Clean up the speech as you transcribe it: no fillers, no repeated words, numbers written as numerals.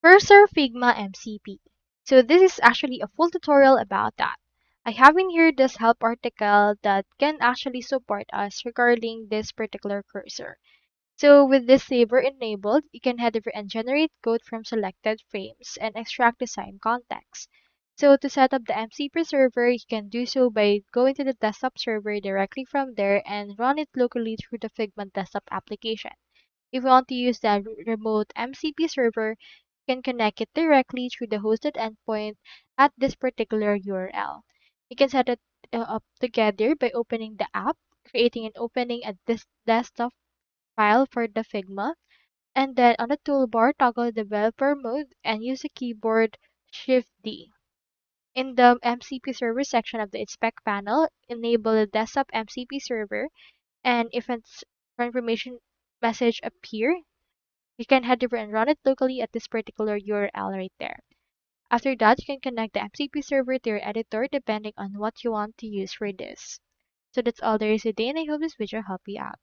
Cursor Figma MCP. So this is actually a full tutorial about that. I have in here this help article that can actually support us regarding this particular cursor. So with this saver enabled, you can head over and generate code from selected frames and extract design context. So to set up the MCP server, you can do so by going to the desktop server directly from there and run it locally through the Figma desktop application. If you want to use the remote MCP server, you can connect it directly through the hosted endpoint at this particular URL. You can set it up together by opening the app, creating and opening a desktop file for the Figma, and then on the toolbar, toggle developer mode and use the keyboard Shift D. In the MCP server section of the inspect panel, enable the desktop MCP server, and if its confirmation message appear, you can head over and run it locally at this particular URL right there. After that, you can connect the MCP server to your editor depending on what you want to use for this. So that's all there is today, and I hope this video helped you out.